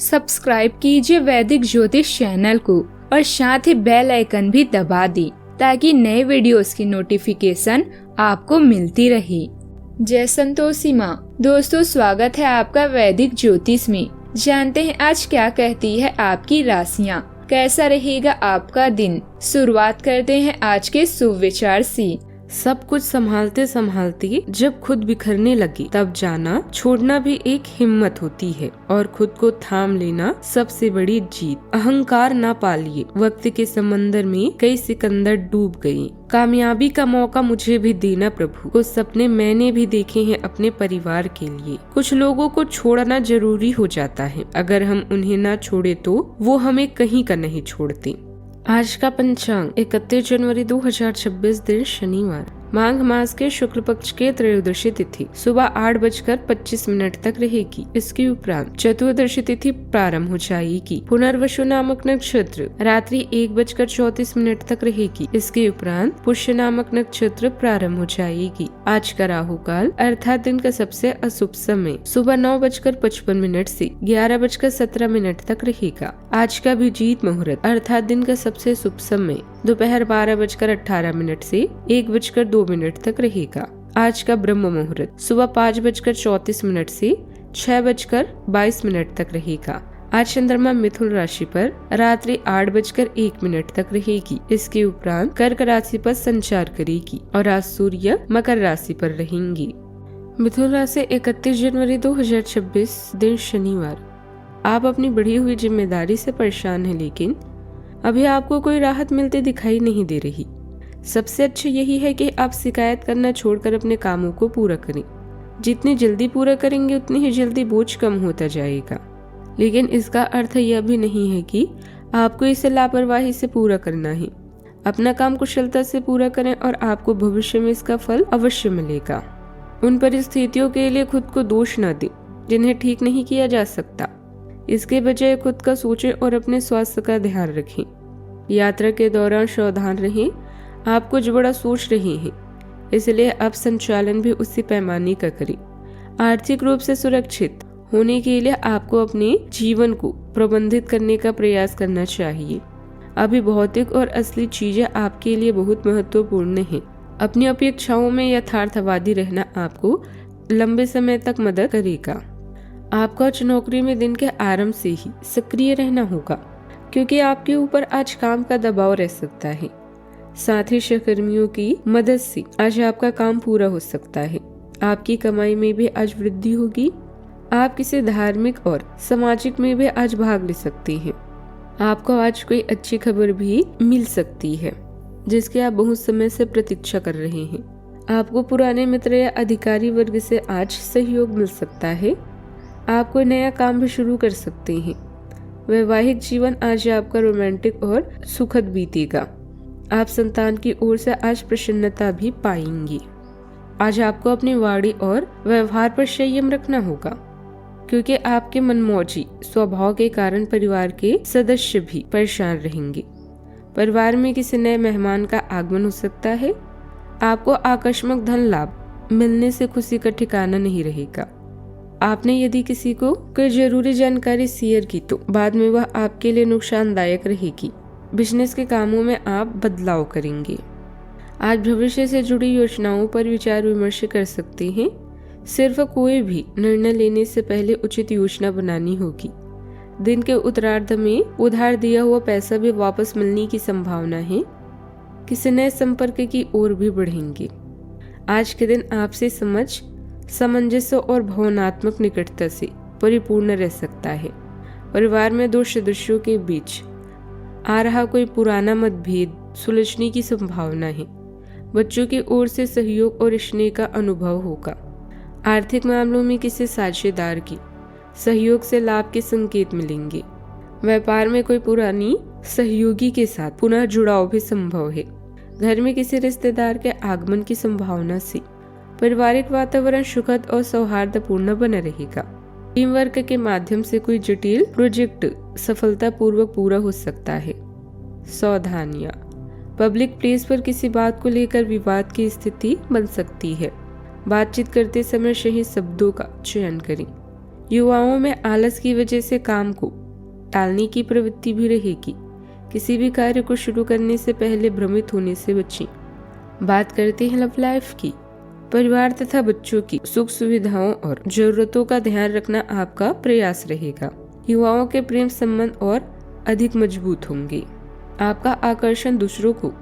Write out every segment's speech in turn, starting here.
Subscribe कीजिए वैदिक ज्योतिष चैनल को और साथ ही बेल आइकन भी दबा दी ताकि नए वीडियोस की नोटिफिकेशन आपको मिलती रहे। जय संतोषी माँ। दोस्तों, स्वागत है आपका वैदिक ज्योतिष में। जानते हैं आज क्या कहती है आपकी राशियाँ, कैसा रहेगा आपका दिन। शुरुआत करते हैं आज के शुभ विचार से। सब कुछ संभालते संभालते जब खुद बिखरने लगी तब जाना छोड़ना भी एक हिम्मत होती है और खुद को थाम लेना सबसे बड़ी जीत। अहंकार ना पालिए। वक्त के समंदर में कई सिकंदर डूब गए। कामयाबी का मौका मुझे भी देना प्रभु। कुछ सपने मैंने भी देखे हैं अपने परिवार के लिए। कुछ लोगों को छोड़ना जरूरी हो जाता है। अगर हम उन्हें ना छोड़े तो वो हमें कहीं का नहीं छोड़ते। आज का पंचांग 31 जनवरी 2026 दिन शनिवार। माघ मास के शुक्ल पक्ष के त्रयोदशी तिथि सुबह 8:25 तक रहेगी। इसके उपरांत चतुर्दशी तिथि प्रारंभ हो जाएगी। पुनर्वसु नामक नक्षत्र रात्रि 1:34 तक रहेगी। इसके उपरांत पुष्य नामक नक्षत्र प्रारंभ हो जाएगी। आज का राहु काल अर्थात दिन का सबसे अशुभ समय सुबह 9:55 से 11:17 तक रहेगा। आज का अभिजीत मुहूर्त अर्थात दिन का सबसे शुभ समय दोपहर 12:18 से 1:02 तक रहेगा। आज का ब्रह्म मुहूर्त सुबह 5:34 से 6:22 तक रहेगा। आज चंद्रमा मिथुन राशि पर रात्रि 8:01 तक रहेगी। इसके उपरांत कर्क राशि पर संचार करेगी और आज सूर्य मकर राशि पर रहेंगी। मिथुन राशि 31 जनवरी 2026 दिन शनिवार। आप अपनी बढ़ी हुई जिम्मेदारी से परेशान हैं, लेकिन अभी आपको कोई राहत मिलती दिखाई नहीं दे रही। सबसे अच्छा यही है कि आप शिकायत करना छोड़कर अपने कामों को पूरा करें। जितनी जल्दी पूरा करेंगे उतनी ही जल्दी बोझ कम होता जाएगा। लेकिन इसका अर्थ यह भी नहीं है कि आपको इसे लापरवाही से पूरा करना है। अपना काम कुशलता से पूरा करें और आपको भविष्य में इसका फल अवश्य मिलेगा। उन परिस्थितियों के लिए खुद को दोष न दें जिन्हें ठीक नहीं किया जा सकता। इसके बजाय खुद का सोचें और अपने स्वास्थ्य का ध्यान रखें। यात्रा के दौरान सावधान रहें। आप कुछ बड़ा सोच रहे हैं, इसलिए आप संचालन भी उसी पैमाने का करें। आर्थिक रूप से सुरक्षित होने के लिए आपको अपने जीवन को प्रबंधित करने का प्रयास करना चाहिए। अभी भौतिक और असली चीजें आपके लिए बहुत महत्वपूर्ण हैं। अपनी अपेक्षाओं में यथार्थवादी रहना आपको लंबे समय तक मदद करेगा। आपको आज नौकरी में दिन के आरंभ से ही सक्रिय रहना होगा, क्योंकि आपके ऊपर आज काम का दबाव रह सकता है। साथ ही सहकर्मियों की मदद से आज आपका काम पूरा हो सकता है। आपकी कमाई में भी आज वृद्धि होगी। आप किसी धार्मिक और सामाजिक में भी आज भाग ले सकते हैं। आपको आज कोई अच्छी खबर भी मिल सकती है जिसकी आप बहुत समय से प्रतीक्षा कर रहे हैं। आपको पुराने मित्र या अधिकारी वर्ग से आज सहयोग मिल सकता है। आप कोई नया काम भी शुरू कर सकते हैं। वैवाहिक जीवन आज आपका रोमांटिक और सुखद बीतेगा। आप संतान की ओर से आज प्रसन्नता भी पाएंगे। आज आपको अपनी वाणी और व्यवहार पर संयम रखना होगा, क्योंकि आपके मनमौजी स्वभाव के कारण परिवार के सदस्य भी परेशान रहेंगे। परिवार में किसी नए मेहमान का आगमन हो सकता है। आपको आकस्मिक धन लाभ मिलने से खुशी का ठिकाना नहीं रहेगा। आपने यदि किसी को कोई जरूरी जानकारी शेयर की तो बाद में वह आपके लिए नुकसानदायक रहेगी। बिजनेस के कामों में आप बदलाव करेंगे। आज भविष्य से जुड़ी योजनाओं पर विचार विमर्श कर सकते हैं। सिर्फ कोई भी निर्णय लेने से पहले उचित योजना बनानी होगी। दिन के उत्तरार्ध में उधार दिया हुआ पैसा भी वापस मिलने की संभावना है। किसी नए संपर्क की ओर भी बढ़ेंगे। आज के दिन आपसे समझ, सामंजस्य और भावनात्मक निकटता से परिपूर्ण रह सकता है। परिवार में दो सदस्यों के बीच आ रहा कोई पुराना मतभेद सुलझने की संभावना है। बच्चों की ओर से सहयोग और स्नेह का अनुभव होगा। आर्थिक मामलों में किसी साझेदार की सहयोग से लाभ के संकेत मिलेंगे। व्यापार में कोई पुरानी सहयोगी के साथ पुनः जुड़ाव भी संभव है। घर में किसी रिश्तेदार के आगमन की संभावना से पारिवारिक वातावरण सुखद और सौहार्दपूर्ण बना रहेगा। टीम वर्क के माध्यम से कोई जटिल प्रोजेक्ट सफलतापूर्वक पूरा हो सकता है। सावधानियां। पब्लिक प्लेस पर किसी बात को लेकर विवाद की स्थिति बन सकती है। बातचीत करते समय सही शब्दों का चयन करें। युवाओं में आलस की वजह से काम को टालने की प्रवृत्ति भी रहेगी। किसी भी कार्य को शुरू करने से पहले भ्रमित होने से बचें। बात करते हैं लव लाइफ की। परिवार तथा बच्चों की सुख सुविधाओं और जरूरतों का ध्यान रखना आपका प्रयास रहेगा। युवाओं के प्रेम संबंध और अधिक मजबूत होंगे। आपका आकर्षण दूसरों को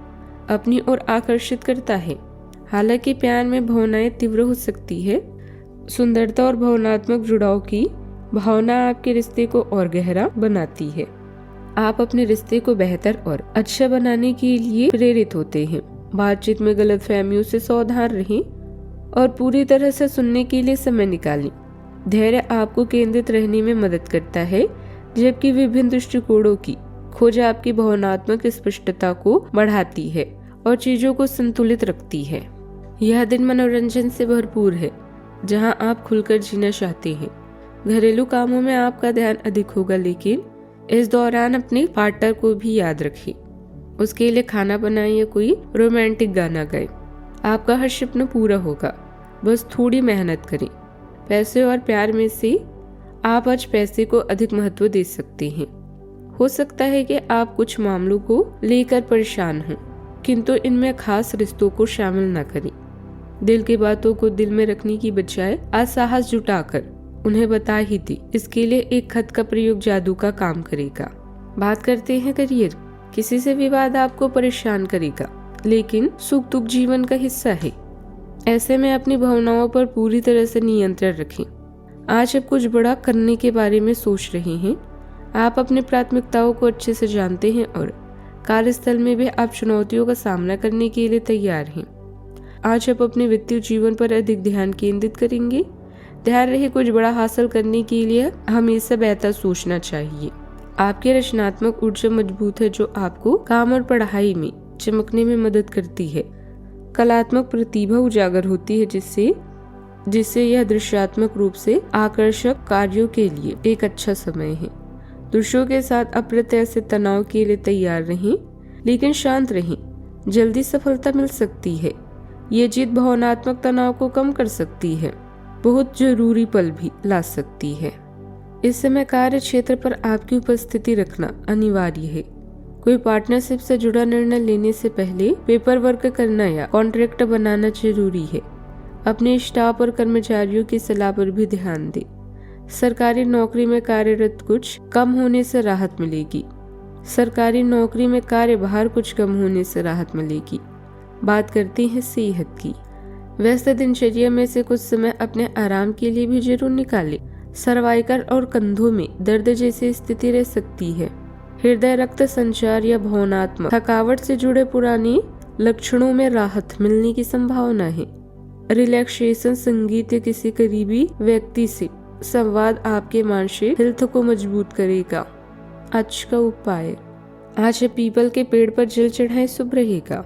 अपनी ओर आकर्षित करता है। हालांकि प्यार में भावनाएं तीव्र हो सकती है। सुंदरता और भावनात्मक जुड़ाव की भावना आपके रिश्ते को और गहरा बनाती है। आप अपने रिश्ते को बेहतर और अच्छा बनाने के लिए प्रेरित होते हैं। बातचीत में गलतफहमियों से सावधान रहें और पूरी तरह से सुनने के लिए समय निकालें। धैर्य आपको केंद्रित रहने में मदद करता है, जबकि विभिन्न दृष्टिकोणों की खोज आपकी भावनात्मक स्पष्टता को बढ़ाती है और चीजों को संतुलित रखती है। यह दिन मनोरंजन से भरपूर है, जहां आप खुलकर जीना चाहते हैं। घरेलू कामों में आपका ध्यान अधिक होगा, लेकिन इस दौरान अपने पार्टनर को भी याद रखें। उसके लिए खाना बनाएं या कोई रोमांटिक गाना गाएं। आपका हर सपना पूरा होगा, बस थोड़ी मेहनत करें। पैसे और प्यार में से आप आज पैसे को अधिक महत्व दे सकते हैं। हो सकता है कि आप कुछ मामलों को लेकर परेशान हों, किंतु इनमें खास रिश्तों को शामिल न करें। दिल की बातों को दिल में रखने की बजाय आज साहस जुटाकर उन्हें बता ही दी। इसके लिए एक खत का प्रयोग जादू का काम करेगा। बात करते हैं करियर। किसी से विवाद आपको परेशान करेगा, लेकिन सुख दुख जीवन का हिस्सा है। ऐसे में अपनी भावनाओं पर पूरी तरह से नियंत्रण रखें। आज आप कुछ बड़ा करने के बारे में सोच रहे हैं। आप अपनी प्राथमिकताओं को अच्छे से जानते हैं और कार्यस्थल में भी आप चुनौतियों का सामना करने के लिए तैयार हैं। आज आप अपने वित्तीय जीवन पर अधिक ध्यान केंद्रित करेंगे। ध्यान रहे, कुछ बड़ा हासिल करने के लिए हमेशा बेहतर सोचना चाहिए। आपकी रचनात्मक ऊर्जा मजबूत है, जो आपको काम और पढ़ाई में चमकने में मदद करती है। कलात्मक प्रतिभा उजागर होती है, जिससे यह दृश्यात्मक रूप से आकर्षक कार्यों के लिए एक अच्छा समय है। दूसरों के साथ अप्रत्याशित तनाव के लिए तैयार रहें, लेकिन शांत रहें। जल्दी सफलता मिल सकती है। ये जीत भावनात्मक तनाव को कम कर सकती है, बहुत जरूरी पल भी ला सकती है। इस समय कार्य क्षेत्र पर आपकी उपस्थिति रखना अनिवार्य है। कोई पार्टनरशिप से जुड़ा निर्णय लेने से पहले पेपर वर्क करना या कॉन्ट्रैक्ट बनाना जरूरी है। अपने स्टाफ और कर्मचारियों की सलाह पर भी ध्यान दें। सरकारी नौकरी में कार्यरत कुछ कम होने से राहत मिलेगी। सरकारी नौकरी में कार्यभार कुछ कम होने से राहत मिलेगी। बात करते हैं सेहत की। व्यस्त दिनचर्या में से कुछ समय अपने आराम के लिए भी जरूर निकालें। सर्वाइकल और कंधों में दर्द जैसी स्थिति रह सकती है। हृदय रक्त संचार या भावनात्मक थकावट से जुड़े पुराने लक्षणों में राहत मिलने की संभावना है। रिलैक्सेशन, संगीत या किसी करीबी व्यक्ति से संवाद आपके मानसिक हेल्थ को मजबूत करेगा। आज का उपाय, आज पीपल के पेड़ पर जल चढ़ाएं, शुभ रहेगा।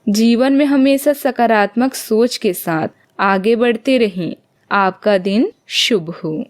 जीवन में हमेशा सकारात्मक सोच के साथ आगे बढ़ते रहें। आपका दिन शुभ हो।